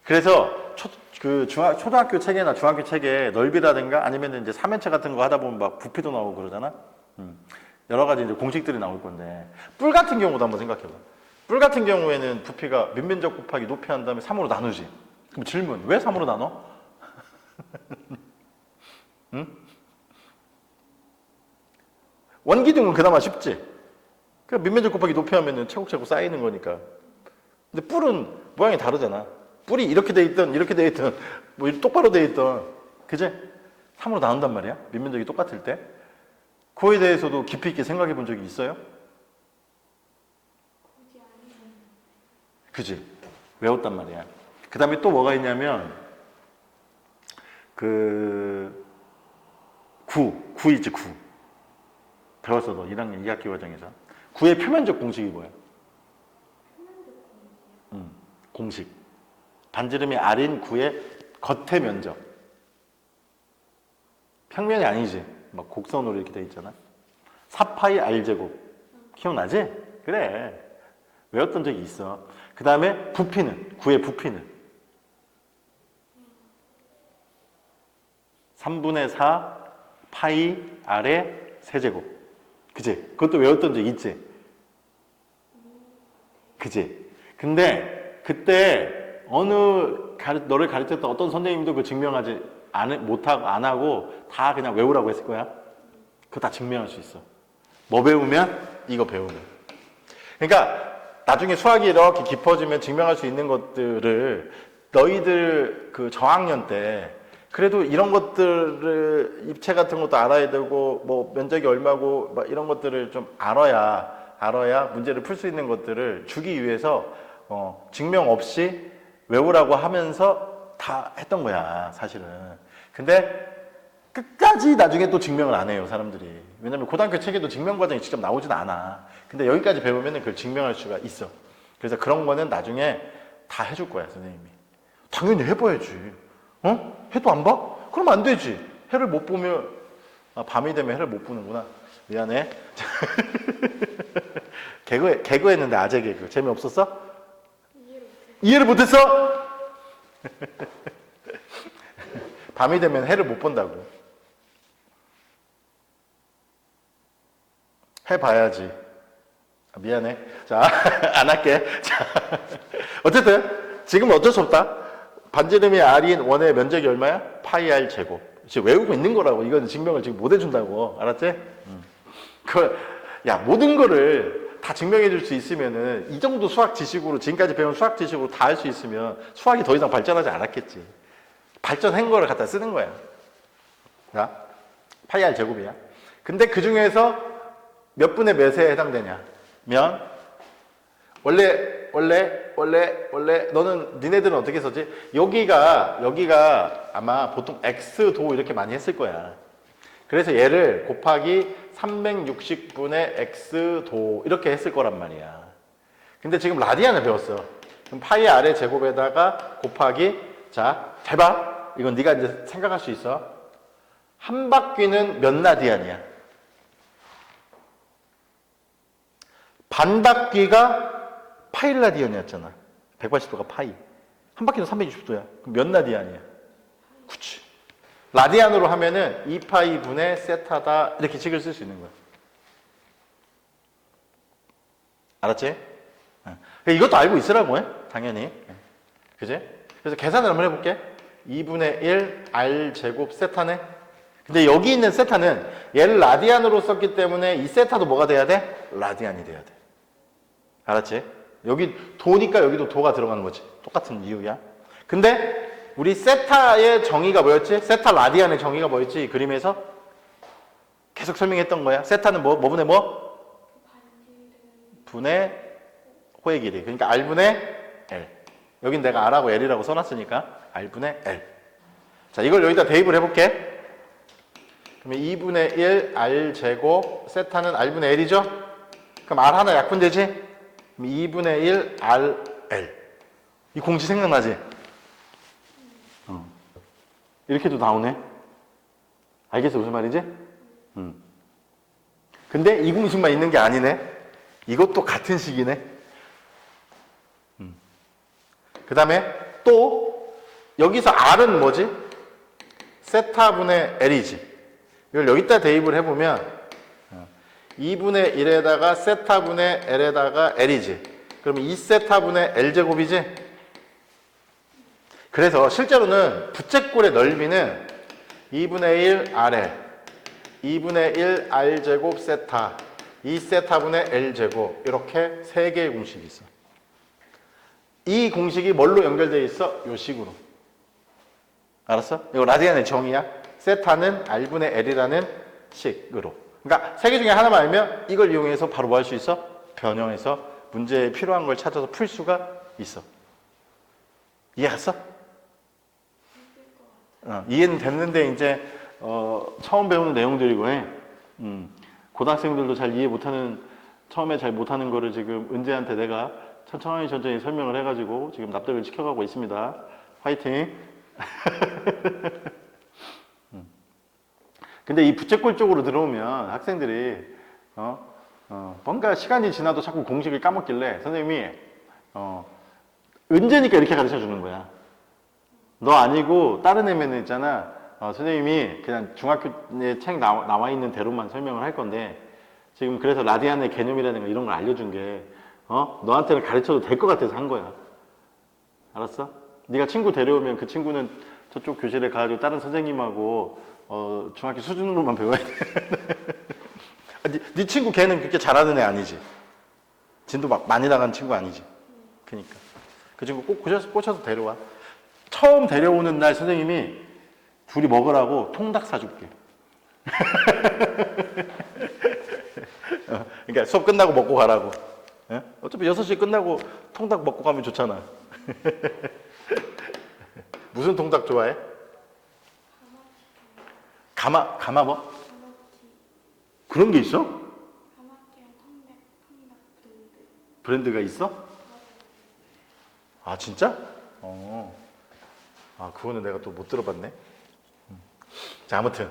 그래서 초등학교 책이나 중학교 책에 넓이라든가 아니면 이제 3연체 같은 거 하다 보면 막 부피도 나오고 그러잖아. 여러 가지 이제 공식들이 나올 건데, 뿔 같은 경우도 한번 생각해 봐. 뿔 같은 경우에는 부피가 밑면적 곱하기 높이 한 다음에 3으로 나누지. 그럼 질문, 왜 3으로 나눠? 응? 원기둥은 그나마 쉽지. 그러니까 밑면적 곱하기 높이 하면은 차곡차곡 쌓이는 거니까. 근데 뿔은 모양이 다르잖아. 뿔이 이렇게 돼 있든 이렇게 돼 있든 뭐 똑바로 돼 있든, 그제? 3으로 나눈단 말이야. 밑면적이 똑같을 때. 그거에 대해서도 깊이 있게 생각해 본 적이 있어요? 그지? 외웠단 말이야. 그 다음에 또 뭐가 있냐면, 구 있지, 구. 배웠어, 너 1학년 2학기 과정에서. 구의 표면적 공식이 뭐야? 공식. 반지름이 r인 구의 겉의 면적. 평면이 아니지. 막 곡선으로 이렇게 돼 있잖아. 4파이 r제곱. 기억나지? 그래. 외웠던 적이 있어. 그 다음에 부피는, 구의 부피는 3분의 4 파이 r의 세제곱. 그치? 그것도 외웠던 적 있지? 그치? 근데 그때 너를 가르쳤던 어떤 선생님도 그 증명하지 못하고 안 하고 다 그냥 외우라고 했을 거야. 그거 다 증명할 수 있어. 뭐 배우면? 이거 배우면. 그러니까 나중에 수학이 이렇게 깊어지면 증명할 수 있는 것들을 너희들 그 저학년 때 그래도 이런 것들을 입체 같은 것도 알아야 되고 뭐 면적이 얼마고 막 이런 것들을 좀 알아야 문제를 풀 수 있는 것들을 주기 위해서 증명 없이 외우라고 하면서 다 했던 거야, 사실은. 근데 끝까지 나중에 또 증명을 안 해요, 사람들이. 왜냐면 고등학교 책에도 증명 과정이 직접 나오진 않아. 근데 여기까지 배우면 그걸 증명할 수가 있어. 그래서 그런 거는 나중에 다 해줄 거야, 선생님이. 당연히 해봐야지. 해도 안 봐? 그럼 안 되지. 해를 못 보면, 밤이 되면 해를 못 보는구나. 미안해. 개그 했는데, 아재 개그. 재미없었어? 이해를 못했어? 밤이 되면 해를 못 본다고. 해봐야지. 미안해. 자, 안 할게. 자, 어쨌든, 지금 어쩔 수 없다. 반지름이 r인 원의 면적이 얼마야? 파이 r 제곱. 지금 외우고 있는 거라고. 이거는 증명을 지금 못 해준다고. 알았지? 모든 거를 다 증명해 줄 수 있으면은, 이 정도 수학 지식으로, 지금까지 배운 수학 지식으로 다 할 수 있으면, 수학이 더 이상 발전하지 않았겠지. 발전한 거를 갖다 쓰는 거야. 자, 파이 r 제곱이야. 근데 그 중에서 몇 분의 몇에 해당되냐? 면, 원래 너는 니네들은 어떻게 썼지? 여기가 아마 보통 x도 이렇게 많이 했을 거야. 그래서 얘를 곱하기 360분의 x도 이렇게 했을 거란 말이야. 근데 지금 라디안을 배웠어. 그럼 파이 r의 제곱에다가 곱하기, 자, 해봐. 이건 네가 이제 생각할 수 있어. 한 바퀴는 몇 라디안이야? 반 바퀴가 파이 라디안이었잖아. 180도가 파이. 한 바퀴는 360도야. 그럼 몇 라디안이야? 그치. 라디안으로 하면은 2파이 분의 세타다. 이렇게 식을 쓸 수 있는 거야. 알았지? 이것도 알고 있으라고 해. 당연히. 그지? 그래서 계산을 한번 해볼게. 2분의 1 r 제곱 세타네. 근데 여기 있는 세타는 얘를 라디안으로 썼기 때문에 이 세타도 뭐가 돼야 돼? 라디안이 돼야 돼. 알았지? 여기 도니까 여기도 도가 들어가는 거지. 똑같은 이유야. 근데 우리 세타의 정의가 뭐였지? 세타 라디안의 정의가 뭐였지? 이 그림에서? 계속 설명했던 거야. 세타는 뭐 분의 뭐? 반지름 분의 호의 길이. 그러니까 R분의 L. 여긴 내가 R하고 L이라고 써놨으니까 R분의 L. 자, 이걸 여기다 대입을 해볼게. 그러면 2분의 1 R 제곱 세타는 R분의 L이죠? 그럼 R 하나 약분되지? 그럼 2분의 1 R L. 이 공식 생각나지? 이렇게도 나오네. 알겠어? 무슨 말이지? 근데 이 공식만 있는 게 아니네. 이것도 같은 식이네. 그 다음에 또 여기서 R은 뭐지? 세타분의 L이지. 이걸 여기다 대입을 해보면 2분의 1에다가 세타분의 L에다가 L이지. 그러면 2세타분의 L제곱이지? 그래서 실제로는 부채꼴의 넓이는 2분의 1 RL, 2분의 1 R제곱 세타, 2세타분의 L제곱 이렇게 세 개의 공식이 있어. 이 공식이 뭘로 연결되어 있어? 요 식으로. 알았어? 이거 라디안의 정의야. 세타는 R분의 L이라는 식으로. 그러니까 세 개 중에 하나만 알면 이걸 이용해서 바로 뭐 할 수 있어? 변형해서 문제에 필요한 걸 찾아서 풀 수가 있어. 이해갔어? 이해는 됐는데 이제 처음 배우는 내용들이고 해. 고등학생들도 잘 이해 못하는 처음에 잘 못하는 거를 지금 은재한테 내가 천천히 설명을 해가지고 지금 납득을 시켜가고 있습니다. 화이팅! 근데 이 부채꼴 쪽으로 들어오면 학생들이 뭔가 시간이 지나도 자꾸 공식을 까먹길래 선생님이 은재니까 이렇게 가르쳐 주는 거야. 너 아니고 다른 애면은 있잖아. 선생님이 그냥 중학교에 책 나와 있는 대로만 설명을 할 건데 지금 그래서 라디안의 개념이라든가 이런 걸 알려준 게 너한테는 가르쳐도 될 것 같아서 한 거야. 알았어? 네가 친구 데려오면 그 친구는 저쪽 교실에 가가지고 다른 선생님하고 중학교 수준으로만 배워야 돼. 네 친구 걔는 그렇게 잘하는 애 아니지? 진도 막 많이 나간 친구 아니지? 그러니까 그 친구 꼭 꽂혀서 데려와. 처음 데려오는 날 선생님이 둘이 먹으라고 통닭 사줄게. 그러니까 수업 끝나고 먹고 가라고. 어차피 6시 끝나고 통닭 먹고 가면 좋잖아. 무슨 통닭 좋아해? 가마 뭐? 그런 게 있어? 가마케랑 통닭 브랜드. 브랜드가 있어? 아 진짜? 아 그거는 내가 또 못 들어봤네. 자 아무튼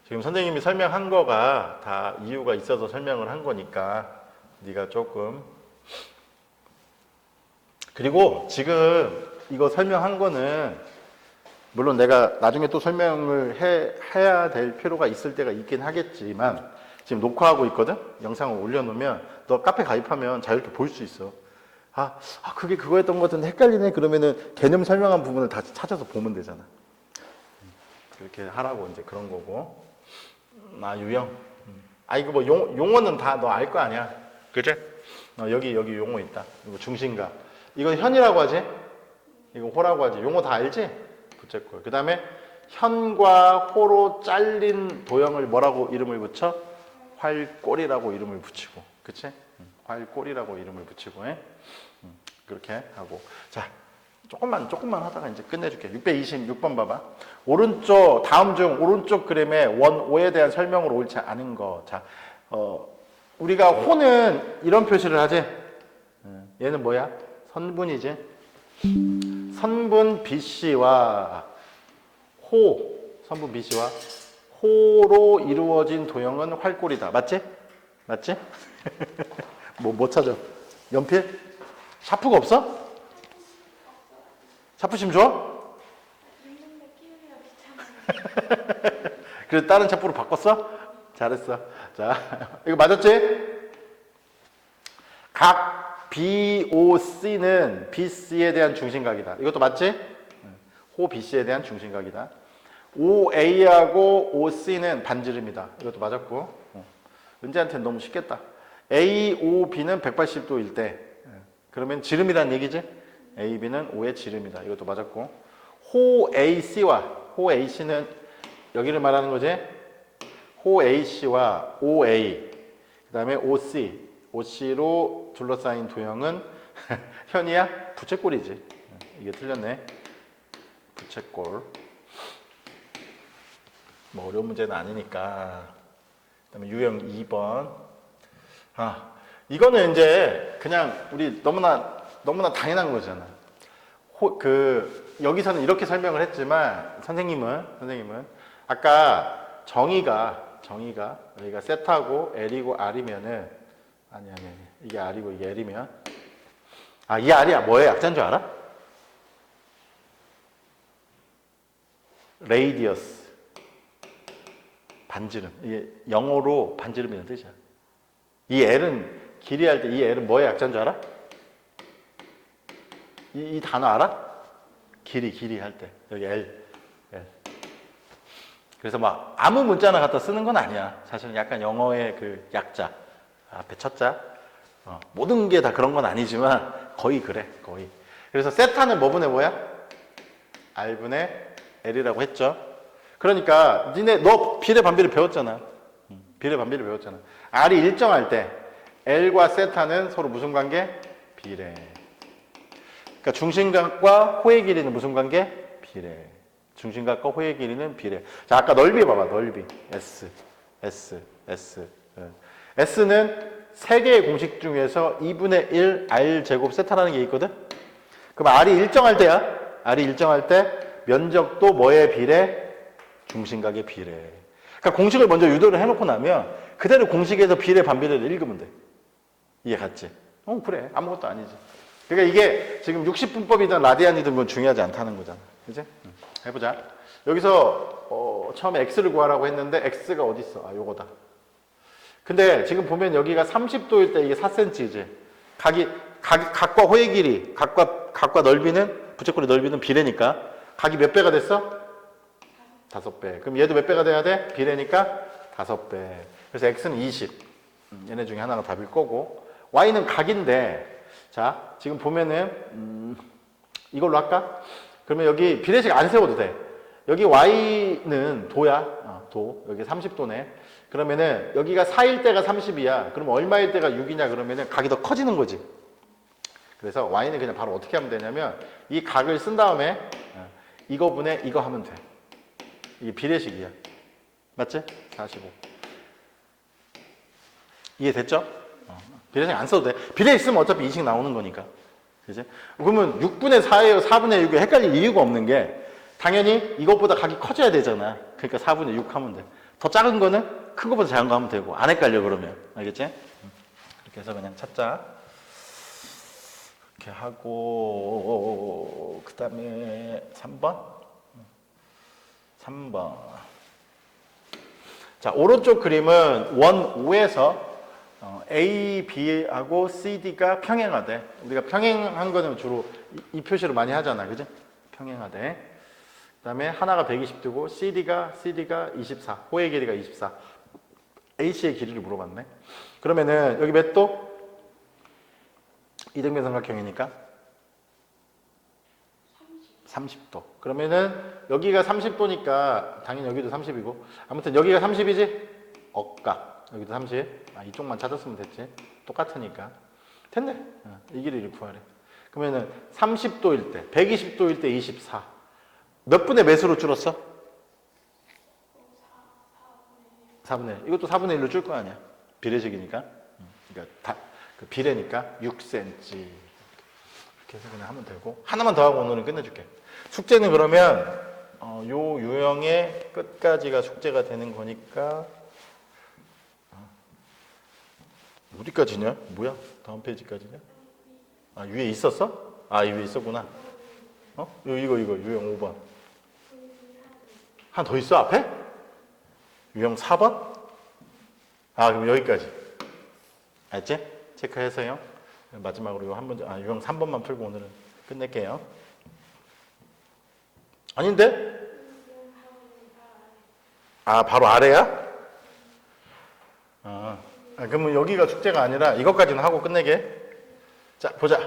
지금 선생님이 설명한 거가 다 이유가 있어서 설명을 한 거니까 네가 조금 그리고 지금 이거 설명한 거는 물론 내가 나중에 또 설명을 해야 될 필요가 있을 때가 있긴 하겠지만 지금 녹화하고 있거든? 영상을 올려놓으면 너 카페 가입하면 자유롭게 볼 수 있어. 그게 그거였던 것 같은데 헷갈리네. 그러면은 개념 설명한 부분을 다시 찾아서 보면 되잖아. 그렇게 하라고 이제 그런 거고. 유형. 이거 뭐 용어는 다 너 알 거 아니야. 그치? 여기 용어 있다. 이거 중심각. 이건 현이라고 하지? 이거 호라고 하지. 용어 다 알지? 부채꼴. 그 다음에 현과 호로 잘린 도형을 뭐라고 이름을 붙여? 활꼴이라고 이름을 붙이고. 그치? 활꼴이라고 이름을 붙이고 해. 그렇게 하고. 자, 조금만 하다가 이제 끝내줄게. 626번 봐봐. 오른쪽, 다음 중 오른쪽 그림의 원오에 대한 설명으로 옳지 않은 거. 자, 우리가 호는 이런 표시를 하지? 얘는 뭐야? 선분이지? 선분 BC와 선분 BC와 호로 이루어진 도형은 활꼴이다. 맞지? 맞지? 뭐 찾아? 연필? 샤프가 없어? 샤프심 줘? 있는데 끼우기가 귀찮아요. 그래서 다른 샤프로 바꿨어? 잘했어. 자, 이거 맞았지? 각 BOC는 BC에 대한 중심각이다. 이것도 맞지? 호 BC에 대한 중심각이다. OA하고 OC는 반지름이다. 이것도 맞았고. 은재한테는 너무 쉽겠다. AOB는 180도일 때. 그러면 지름이란 얘기지? AB는 O의 지름이다. 이것도 맞았고. 호 AC는 여기를 말하는 거지? 호 AC와 OA, 그 다음에 OC, OC로 둘러싸인 도형은 현이야? 부채꼴이지. 이게 틀렸네. 부채꼴. 뭐 어려운 문제는 아니니까. 그 다음에 유형 2번. 아, 이거는 이제 그냥 우리 너무나 당연한 거잖아. 여기서는 이렇게 설명을 했지만 선생님은 아까 정의가 여기가 세타고 L이고 R이면은 아니 이게 R이고 이게 L이면 이 R이야 뭐의 약자인 줄 알아? 레이디어스 반지름. 이게 영어로 반지름이라는 뜻이야. 이 L은 길이 할 때 이 L은 뭐의 약자인 줄 알아? 이 단어 알아? 길이 할 때 여기 L. 그래서 막 아무 문자나 갖다 쓰는 건 아니야. 사실은 약간 영어의 그 약자 앞에 첫자 모든 게 다 그런 건 아니지만 거의 그래 거의. 그래서 세타는 뭐분의 뭐야? R분의 L이라고 했죠. 그러니까 너 비례 반비례 배웠잖아. 비례 반비례 배웠잖아. R이 일정할 때 L과 세타는 서로 무슨 관계? 비례. 그러니까 중심각과 호의 길이는 무슨 관계? 비례. 중심각과 호의 길이는 비례. 자, 아까 넓이 봐봐. 넓이. S. S는 세 개의 공식 중에서 2분의 1 R 제곱 세타라는 게 있거든? 그럼 R이 일정할 때야. R이 일정할 때 면적도 뭐의 비례? 중심각의 비례. 그러니까 공식을 먼저 유도를 해놓고 나면 그대로 공식에서 비례 반비례를 읽으면 돼. 이해 갔지? 그래. 아무것도 아니지. 그러니까 이게 지금 60분법이든 라디안이든 그건 중요하지 않다는 거잖아. 그지? 해보자. 여기서 처음에 x를 구하라고 했는데 x가 어디 있어? 요거다. 근데 지금 보면 여기가 30도일 때 이게 4cm지. 각과 호의 길이, 각과 넓이는 부채꼴의 넓이는 비례니까 각이 몇 배가 됐어? 5배. 그럼 얘도 몇 배가 돼야 돼? 비례니까 5배. 그래서 x는 20. 얘네 중에 하나가 답일 거고 y는 각인데 자, 지금 보면은 이걸로 할까? 그러면 여기 비례식 안 세워도 돼. 여기 y는 도야. 도. 여기 30도네. 그러면은 여기가 4일 때가 30이야. 그럼 얼마일 때가 6이냐 그러면은 각이 더 커지는 거지. 그래서 y는 그냥 바로 어떻게 하면 되냐면 이 각을 쓴 다음에 이거분의 이거 하면 돼. 이게 비례식이야. 맞지? 45. 이해됐죠? 비례식 안 써도 돼. 비례식 쓰면 어차피 2식 나오는 거니까. 그지? 그러면 6분의 4예요, 4분의 6에 헷갈릴 이유가 없는 게 당연히 이것보다 각이 커져야 되잖아. 그러니까 4분의 6 하면 돼. 더 작은 거는 큰 거보다 작은 거 하면 되고 안 헷갈려 그러면. 알겠지? 이렇게 해서 그냥 찾자. 이렇게 하고 그 다음에 3번. 자, 오른쪽 그림은 원 5에서 A, B하고 C, D가 평행하대. 우리가 평행한 거는 주로 이 표시로 많이 하잖아. 그지? 평행하대. 그 다음에 하나가 120도고 CD가 24. 호의 길이가 24. AC의 길이를 물어봤네. 그러면은 여기 몇 도? 이등변 삼각형이니까 30도. 그러면은 여기가 30도니까 당연히 여기도 30이고 아무튼 여기가 30이지? 억각. 여기도 30. 이쪽만 찾았으면 됐지. 똑같으니까. 됐네. 이 길이를 구하래. 그러면은 30도일 때, 120도일 때 24. 몇 분의 몇으로 줄었어? 4분의 1. 이것도 4분의 1로 줄 거 아니야. 비례식이니까. 그러니까 그 비례니까 6cm. 이렇게 해서 그냥 하면 되고. 하나만 더 하고 오늘은 끝내줄게. 숙제는 그러면 요 유형의 끝까지가 숙제가 되는 거니까 어디까지냐? 뭐야? 다음 페이지까지냐? 위에 있었어? 위에 있었구나. 이거 유형 5번. 하나 더 있어 앞에? 유형 4번? 그럼 여기까지. 알지? 체크해서요. 마지막으로 이거 한 번, 유형 3번만 풀고 오늘은 끝낼게요. 아닌데? 바로 아래야? 그러면 여기가 숙제가 아니라 이것까지는 하고 끝내게. 자, 보자.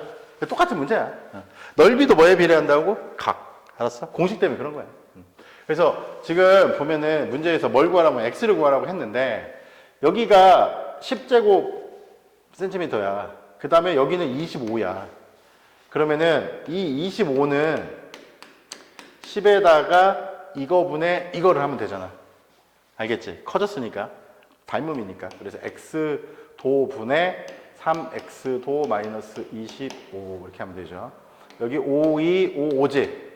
똑같은 문제야. 넓이도 뭐에 비례한다고? 각. 알았어? 공식 때문에 그런 거야. 그래서 지금 보면은 문제에서 뭘 구하라고 x를 구하라고 했는데 여기가 10제곱센티미터야. 그 다음에 여기는 25야. 그러면은 이 25는 10에다가 이거분의 이거를 하면 되잖아. 알겠지? 커졌으니까. 닮음이니까. 그래서 x도분의 3x도 마이너스 25 이렇게 하면 되죠. 여기 5, 2, 5, 5지.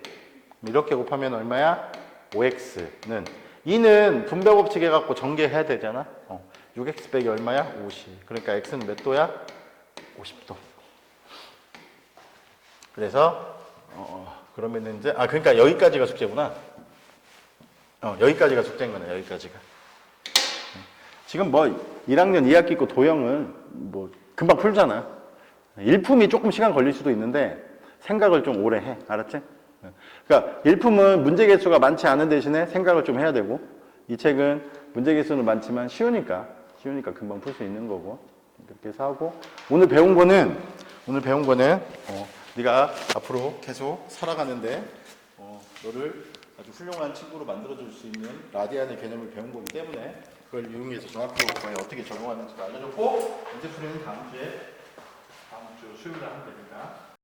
이렇게 곱하면 얼마야? 5x는 2는 분배 법칙 해갖고 전개해야 되잖아. 6x 빼기 얼마야? 50. 그러니까 x는 몇 도야? 50도. 그래서 그러면은 이제 그러니까 여기까지가 숙제구나. 여기까지가 숙제인 거네. 여기까지가. 지금 뭐 1학년 2학기 거 도형은 뭐 금방 풀잖아. 일품이 조금 시간 걸릴 수도 있는데 생각을 좀 오래 해. 알았지? 그러니까 일품은 문제 개수가 많지 않은 대신에 생각을 좀 해야 되고 이 책은 문제 개수는 많지만 쉬우니까 금방 풀 수 있는 거고 이렇게 해서 하고 오늘 배운 거는 네가 앞으로 계속 살아가는데 너를 아주 훌륭한 친구로 만들어줄 수 있는 라디안의 개념을 배운 거기 때문에 그걸 이용해서 종합교육과에 어떻게 적용하는지 알려줬고 문제 풀이는 다음 주 수요일에 하면 되니까